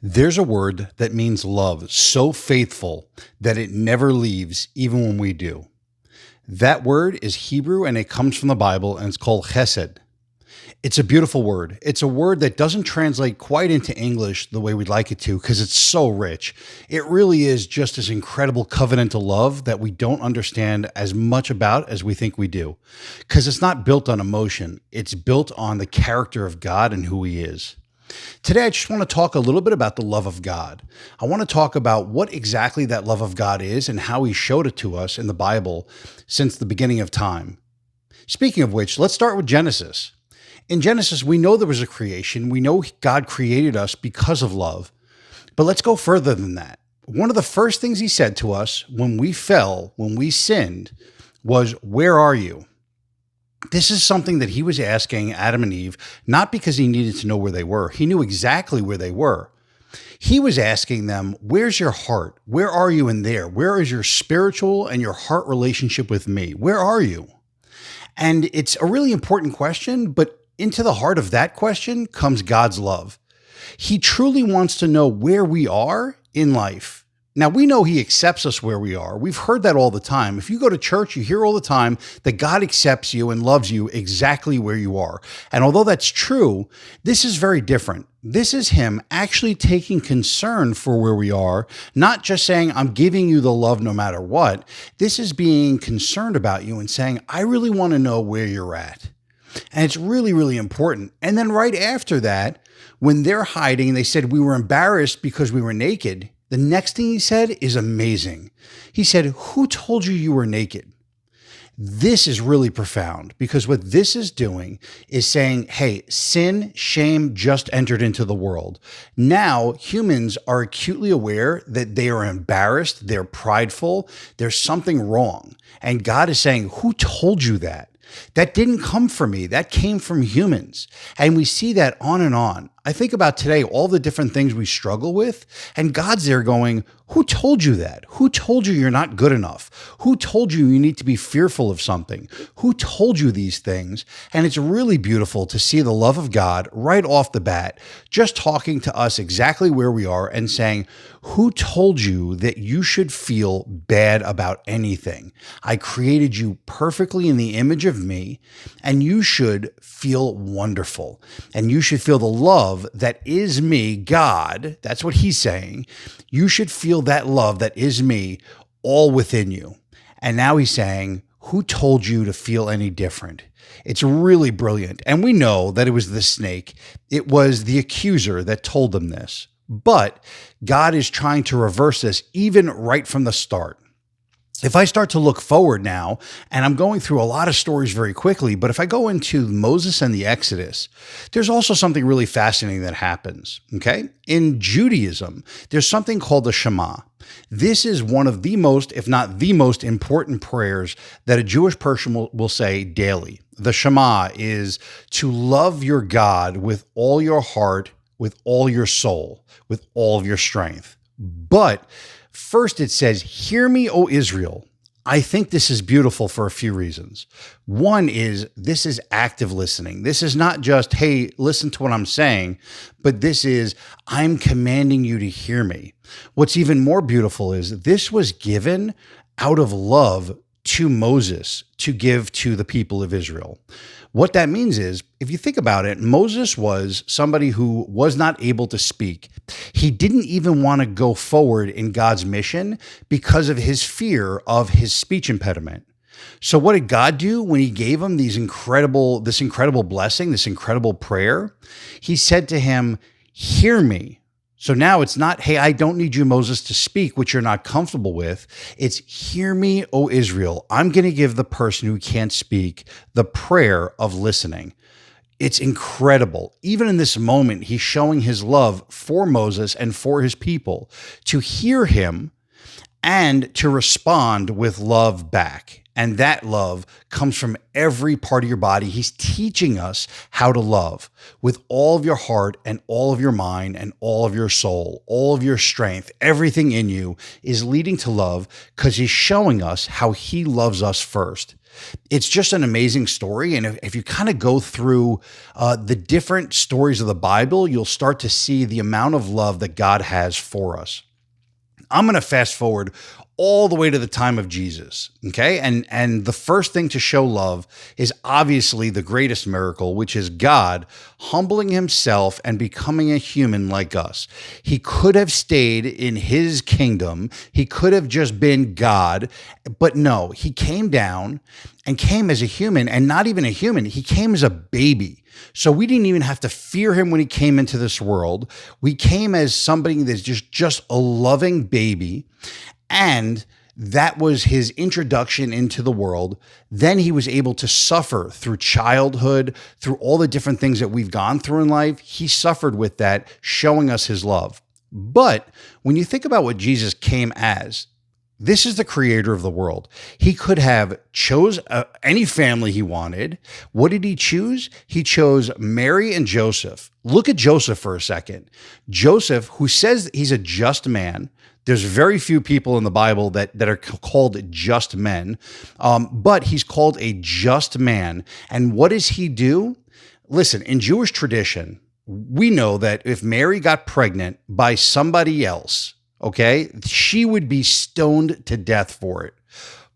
There's a word that means love so faithful that it never leaves, even when we do. That word is Hebrew and it comes from the Bible and it's called Hesed. It's a beautiful word. It's a word that doesn't translate quite into English the way we'd like it to because it's so rich. It really is just this incredible covenantal love that we don't understand as much about as we think we do. Because it's not built on emotion. It's built on the character of God and who he is. Today, I just want to talk a little bit about the love of God. I want to talk about what exactly that love of God is and how he showed it to us in the Bible since the beginning of time. Speaking of which, let's start with Genesis. In Genesis, we know there was a creation. We know God created us because of love. But let's go further than that. One of the first things he said to us when we fell, when we sinned, was, "Where are you?" This is something that he was asking Adam and Eve, not because he needed to know where they were. He knew exactly where they were. He was asking them, where's your heart? Where are you in there? Where is your spiritual and your heart relationship with me? Where are you? And it's a really important question, but into the heart of that question comes God's love. He truly wants to know where we are in life. Now, we know he accepts us where we are. We've heard that all the time. If you go to church, you hear all the time that God accepts you and loves you exactly where you are. And although that's true, this is very different. This is him actually taking concern for where we are, not just saying, I'm giving you the love no matter what. This is being concerned about you and saying, I really want to know where you're at. And it's really, really important. And then right after that, when they're hiding, they said we were embarrassed because we were naked. The next thing he said is amazing. He said, who told you you were naked? This is really profound because what this is doing is saying, hey, sin, shame just entered into the world. Now humans are acutely aware that they are embarrassed, they're prideful, there's something wrong. And God is saying, who told you that? That didn't come from me. That came from humans. And we see that on and on. I think about today, all the different things we struggle with, and God's there going, who told you that? Who told you you're not good enough? Who told you you need to be fearful of something? Who told you these things? And it's really beautiful to see the love of God right off the bat, just talking to us exactly where we are and saying, who told you that you should feel bad about anything? I created you perfectly in the image of me, and you should feel wonderful, and you should feel the love that is me, God. That's what he's saying. You should feel that love that is me all within you. And now he's saying, who told you to feel any different? It's really brilliant. And we know that it was the snake. It was the accuser that told them this. But God is trying to reverse this even right from the start. If I start to look forward now, and I'm going through a lot of stories very quickly, but if I go into Moses and the Exodus, there's also something really fascinating that happens, okay? In Judaism, there's something called the Shema. This is one of the most, if not the most important prayers that a Jewish person will say daily. The Shema is to love your God with all your heart, with all your soul, with all of your strength. But first it says, hear me, O Israel. I think this is beautiful for a few reasons. One is this is active listening. This is not just, hey, listen to what I'm saying, but this is, I'm commanding you to hear me. What's even more beautiful is this was given out of love to Moses to give to the people of Israel. What that means is, if you think about it, Moses was somebody who was not able to speak. He didn't even want to go forward in God's mission because of his fear of his speech impediment. So what did God do when he gave him this incredible blessing, this incredible prayer? He said to him, hear me. So now it's not, hey, I don't need you, Moses, to speak, which you're not comfortable with. It's, hear me, O Israel. I'm going to give the person who can't speak the prayer of listening. It's incredible. Even in this moment, he's showing his love for Moses and for his people to hear him and to respond with love back. And that love comes from every part of your body. He's teaching us how to love with all of your heart and all of your mind and all of your soul, all of your strength. Everything in you is leading to love because he's showing us how he loves us first. It's just an amazing story. And if you kind of go through the different stories of the Bible, you'll start to see the amount of love that God has for us. I'm going to fast forward all the way to the time of Jesus. Okay. And the first thing to show love is obviously the greatest miracle, which is God humbling himself and becoming a human like us. He could have stayed in his kingdom. He could have just been God, but no, he came down and came as a human, and not even a human. He came as a baby. So we didn't even have to fear him when he came into this world. We came as somebody that's just a loving baby. And that was his introduction into the world. Then he was able to suffer through childhood, through all the different things that we've gone through in life. He suffered with that, showing us his love. But when you think about what Jesus came as, this is the creator of the world. He could have chose any family he wanted. What did he choose? He chose Mary and Joseph. Look at Joseph for a second. Joseph, who says he's a just man. There's very few people in the Bible that are called just men, but he's called a just man. And what does he do? Listen, in Jewish tradition, we know that if Mary got pregnant by somebody else, okay, she would be stoned to death for it.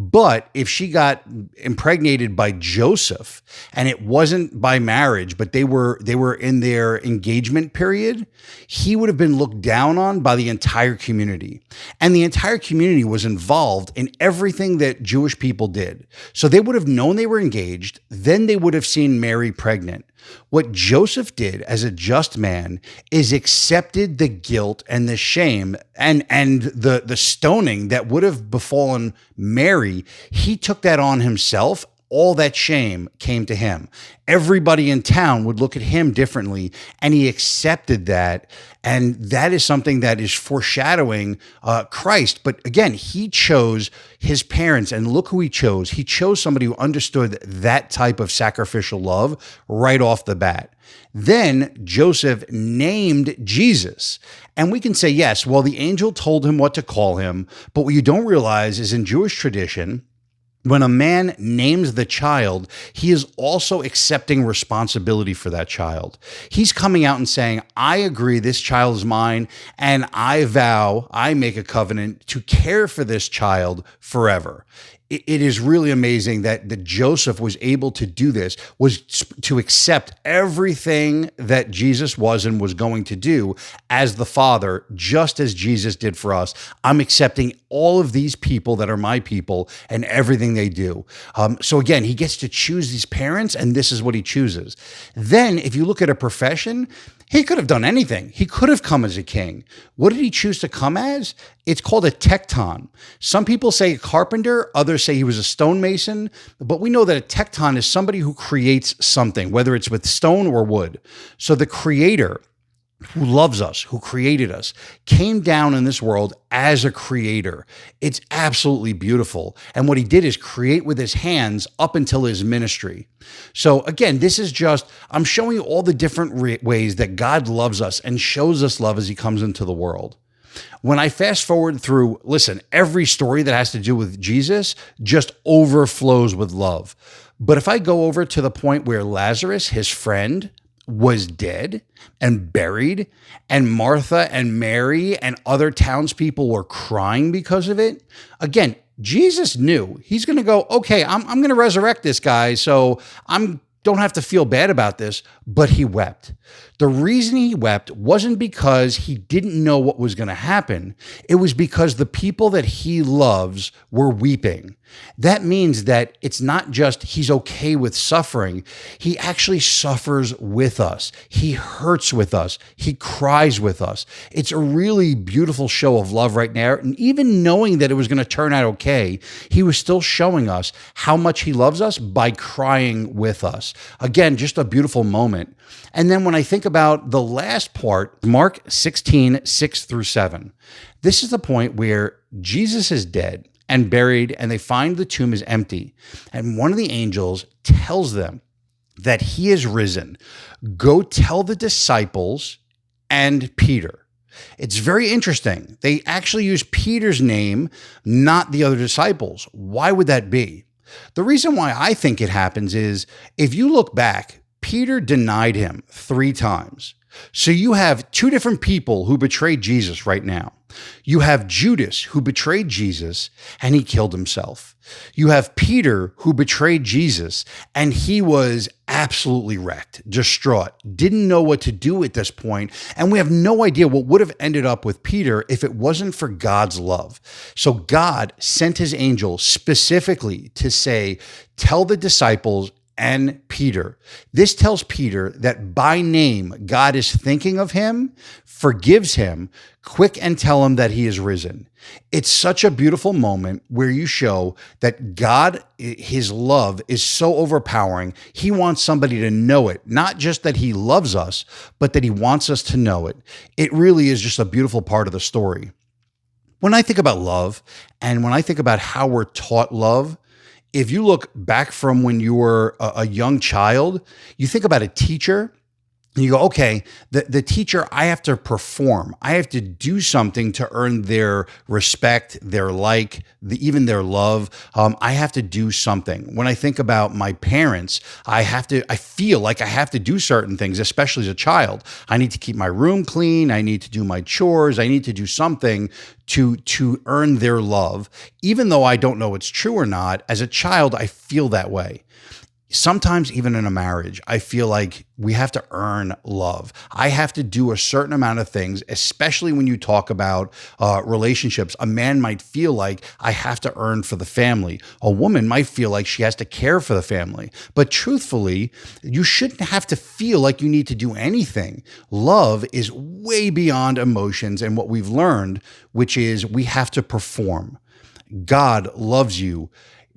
But if she got impregnated by Joseph, and it wasn't by marriage, but they were in their engagement period, he would have been looked down on by the entire community. And the entire community was involved in everything that Jewish people did. So they would have known they were engaged, then they would have seen Mary pregnant. What Joseph did as a just man is accepted the guilt and the shame and the stoning that would have befallen Mary. He took that on himself. All that shame came to him. Everybody in town would look at him differently, and he accepted that. And that is something that is foreshadowing Christ. But again, he chose his parents, and look who he chose. He chose somebody who understood that type of sacrificial love right off the bat. Then Joseph named Jesus. And we can say, yes, well, the angel told him what to call him. But what you don't realize is in Jewish tradition, when a man names the child, he is also accepting responsibility for that child. He's coming out and saying, I agree, this child is mine, and I vow, I make a covenant to care for this child forever. It is really amazing that Joseph was able to do this, was to accept everything that Jesus was and was going to do as the Father, just as Jesus did for us. I'm accepting all of these people that are my people and everything they do. So again, he gets to choose these parents, and this is what he chooses. Then if you look at a profession, he could have done anything. He could have come as a king. What did he choose to come as? It's called a tecton. Some people say a carpenter, others say he was a stonemason, but we know that a tecton is somebody who creates something, whether it's with stone or wood. So the creator who loves us, who created us, came down in this world as a creator. It's absolutely beautiful. And what he did is create with his hands up until his ministry. So again, this is just, I'm showing you all the different ways that God loves us and shows us love as he comes into the world. When I fast forward through, listen, every story that has to do with Jesus just overflows with love. But if I go over to the point where Lazarus, his friend, was dead and buried, and Martha and Mary and other townspeople were crying because of it. Again, Jesus knew he's going to go, okay, I'm going to resurrect this guy, so don't have to feel bad about this, but he wept. The reason he wept wasn't because he didn't know what was going to happen. It was because the people that he loves were weeping. That means that it's not just he's okay with suffering. He actually suffers with us. He hurts with us. He cries with us. It's a really beautiful show of love right now. And even knowing that it was going to turn out okay, he was still showing us how much he loves us by crying with us. Again, just a beautiful moment. And then when I think about the last part, Mark 16, 6 through 7, this is the point where Jesus is dead and buried, and they find the tomb is empty. And one of the angels tells them that he is risen. Go tell the disciples and Peter. It's very interesting. They actually use Peter's name, not the other disciples. Why would that be? The reason why I think it happens is if you look back, Peter denied him 3 times. So you have 2 different people who betrayed Jesus right now. You have Judas, who betrayed Jesus, and he killed himself. You have Peter, who betrayed Jesus, and he was absolutely wrecked, distraught, didn't know what to do at this point, and we have no idea what would have ended up with Peter if it wasn't for God's love. So God sent his angel specifically to say, tell the disciples and Peter. This tells Peter that by name, God is thinking of him, forgives him, quick and tell him that he is risen. It's such a beautiful moment where you show that God, his love is so overpowering. He wants somebody to know it, not just that he loves us, but that he wants us to know it. It really is just a beautiful part of the story. When I think about love and when I think about how we're taught love, if you look back from when you were a young child, you think about a teacher and you go, okay, the teacher, I have to perform. I have to do something to earn their respect, their even their love. I have to do something. When I think about my parents, I feel like I have to do certain things, especially as a child. I need to keep my room clean. I need to do my chores. I need to do something to earn their love. Even though I don't know it's true or not, as a child, I feel that way. Sometimes even in a marriage, I feel like we have to earn love. I have to do a certain amount of things, especially when you talk about relationships. A man might feel like I have to earn for the family. A woman might feel like she has to care for the family. But truthfully, you shouldn't have to feel like you need to do anything. Love is way beyond emotions and what we've learned, which is we have to perform. God loves you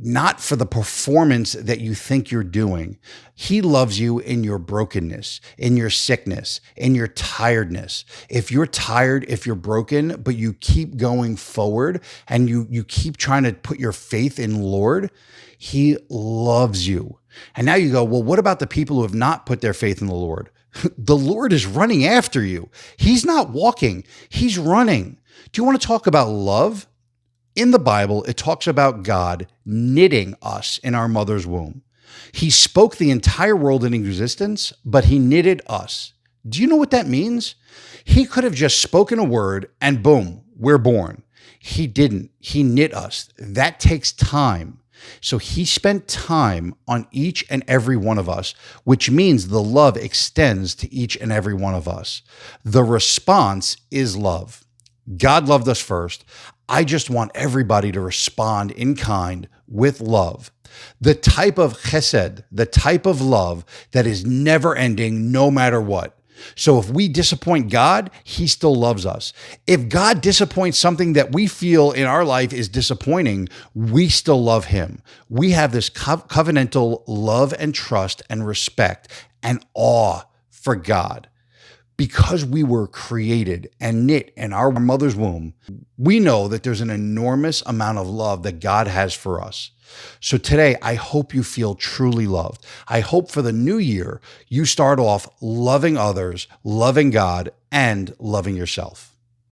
not for the performance that you think you're doing. He loves you in your brokenness, in your sickness, in your tiredness. If you're tired, if you're broken, but you keep going forward and you keep trying to put your faith in Lord, he loves you. And now you go, well, what about the people who have not put their faith in the Lord? The Lord is running after you. He's not walking, he's running. Do you want to talk about love? In the Bible, it talks about God knitting us in our mother's womb. He spoke the entire world into existence, but he knitted us. Do you know what that means? He could have just spoken a word and boom, we're born. He didn't. He knit us. That takes time. So he spent time on each and every one of us, which means the love extends to each and every one of us. The response is love. God loved us first. I just want everybody to respond in kind with love. The type of Hesed, the type of love that is never ending no matter what. So if we disappoint God, he still loves us. If God disappoints something that we feel in our life is disappointing, we still love him. We have this covenantal love and trust and respect and awe for God. Because we were created and knit in our mother's womb, we know that there's an enormous amount of love that God has for us. So today, I hope you feel truly loved. I hope for the new year, you start off loving others, loving God, and loving yourself.